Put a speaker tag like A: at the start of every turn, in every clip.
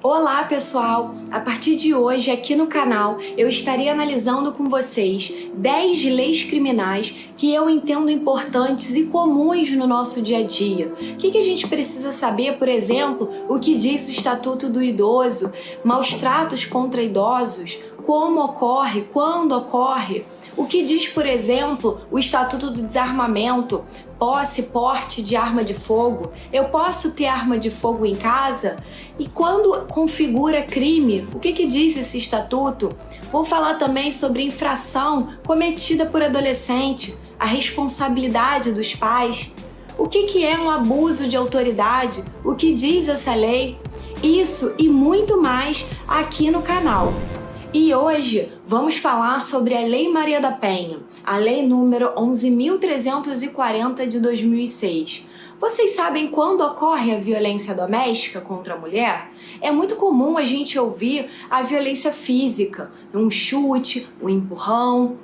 A: Olá pessoal! A partir de hoje aqui no canal eu estarei analisando com vocês 10 leis criminais que eu entendo importantes e comuns no nosso dia a dia. O que a gente precisa saber, por exemplo, o que diz o Estatuto do Idoso, maus tratos contra idosos, como ocorre, quando ocorre. O que diz, por exemplo, o Estatuto do Desarmamento, posse, porte de arma de fogo? Eu posso ter arma de fogo em casa? E quando configura crime, o que diz esse estatuto? Vou falar também sobre infração cometida por adolescente, a responsabilidade dos pais. O que é um abuso de autoridade? O que diz essa lei? Isso e muito mais aqui no canal. E hoje vamos falar sobre a Lei Maria da Penha, a lei número 11.340 de 2006. Vocês sabem quando ocorre a violência doméstica contra a mulher? É muito comum a gente ouvir a violência física, um chute, um empurrão.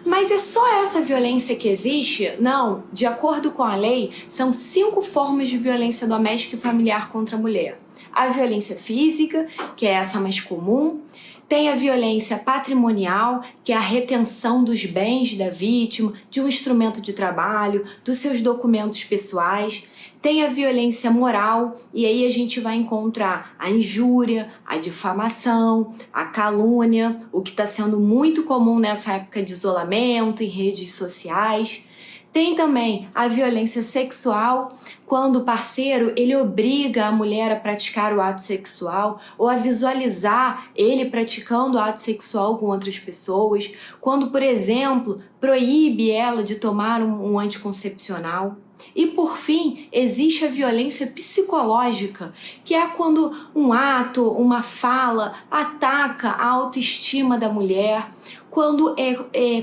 A: Mas é só essa violência que existe? Não. De acordo com a lei, são 5 formas de violência doméstica e familiar contra a mulher. A violência física, que é essa mais comum. Tem a violência patrimonial, que é a retenção dos bens da vítima, de um instrumento de trabalho, dos seus documentos pessoais. Tem a violência moral, e aí a gente vai encontrar a injúria, a difamação, a calúnia, o que está sendo muito comum nessa época de isolamento em redes sociais. Tem também a violência sexual, quando o parceiro ele obriga a mulher a praticar o ato sexual ou a visualizar ele praticando o ato sexual com outras pessoas. Quando, por exemplo, proíbe ela de tomar um anticoncepcional. E, por fim, existe a violência psicológica, que é quando um ato, uma fala ataca a autoestima da mulher, quando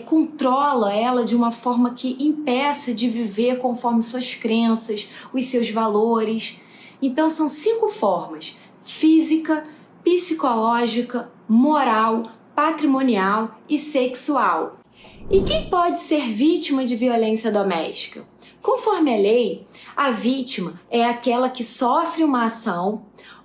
A: controla ela de uma forma que impeça de viver conforme suas crenças, os seus valores. Então são 5 formas: física, psicológica, moral, patrimonial e sexual. E quem pode ser vítima de violência doméstica? Conforme a lei, a vítima é aquela que sofre uma ação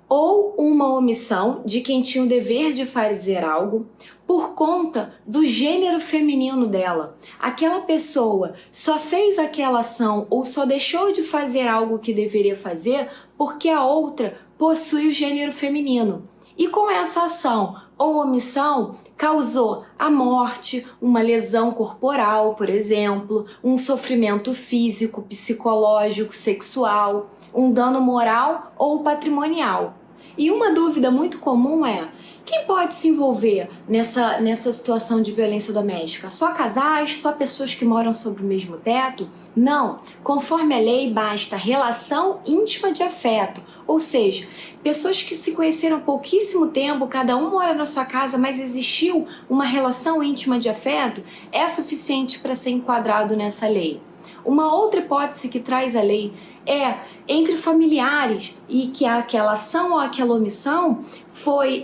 A: ou uma omissão de quem tinha o dever de fazer algo por conta do gênero feminino dela. Aquela pessoa só fez aquela ação ou só deixou de fazer algo que deveria fazer porque a outra possui o gênero feminino. E com essa ação ou omissão causou a morte, uma lesão corporal, por exemplo, um sofrimento físico, psicológico, sexual, um dano moral ou patrimonial. E uma dúvida muito comum é: quem pode se envolver nessa situação de violência doméstica? Só casais? Só pessoas que moram sob o mesmo teto? Não. Conforme a lei, basta relação íntima de afeto, ou seja, pessoas que se conheceram há pouquíssimo tempo, cada um mora na sua casa, mas existiu uma relação íntima de afeto, é suficiente para ser enquadrado nessa lei. Uma outra hipótese que traz a lei é entre familiares e que aquela ação ou aquela omissão foi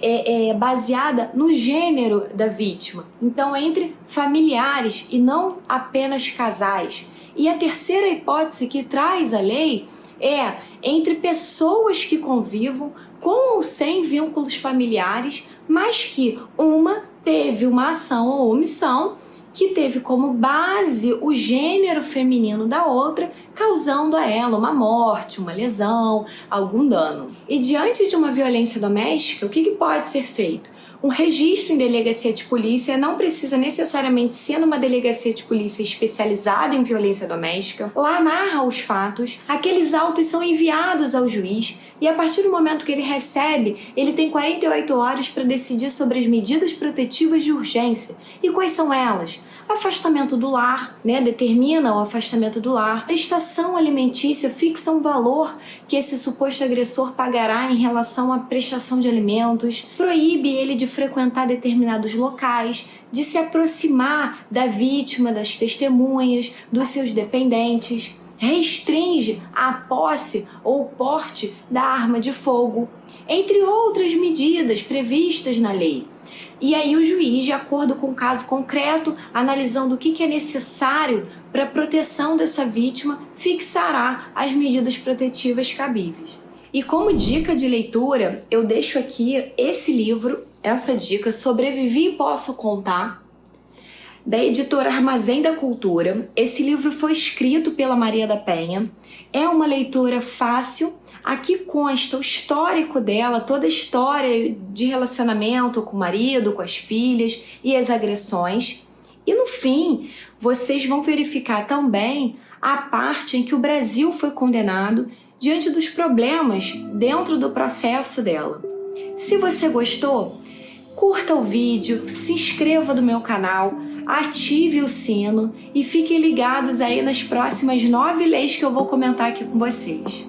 A: baseada no gênero da vítima. Então, entre familiares e não apenas casais. E a terceira hipótese que traz a lei é entre pessoas que convivam com ou sem vínculos familiares, mas que uma teve uma ação ou omissão que teve como base o gênero feminino da outra, causando a ela uma morte, uma lesão, algum dano. E diante de uma violência doméstica, o que pode ser feito? Um registro em delegacia de polícia, não precisa necessariamente ser numa delegacia de polícia especializada em violência doméstica. Lá narra os fatos, aqueles autos são enviados ao juiz e a partir do momento que ele recebe, ele tem 48 horas para decidir sobre as medidas protetivas de urgência. E quais são elas? Afastamento do lar, determina o afastamento do lar. Prestação alimentícia fixa um valor que esse suposto agressor pagará em relação à prestação de alimentos. Proíbe ele de frequentar determinados locais, de se aproximar da vítima, das testemunhas, dos seus dependentes. Restringe a posse ou porte da arma de fogo, entre outras medidas previstas na lei. E aí o juiz, de acordo com o caso concreto, analisando o que é necessário para a proteção dessa vítima, fixará as medidas protetivas cabíveis. E como dica de leitura, eu deixo aqui esse livro, essa dica, Sobrevivi e Posso Contar, da editora Armazém da Cultura. Esse livro foi escrito pela Maria da Penha. É uma leitura fácil. Aqui consta o histórico dela, toda a história de relacionamento com o marido, com as filhas e as agressões. E no fim, vocês vão verificar também a parte em que o Brasil foi condenado diante dos problemas dentro do processo dela. Se você gostou, curta o vídeo, se inscreva no meu canal, ative o sino e fiquem ligados aí nas próximas 9 leis que eu vou comentar aqui com vocês.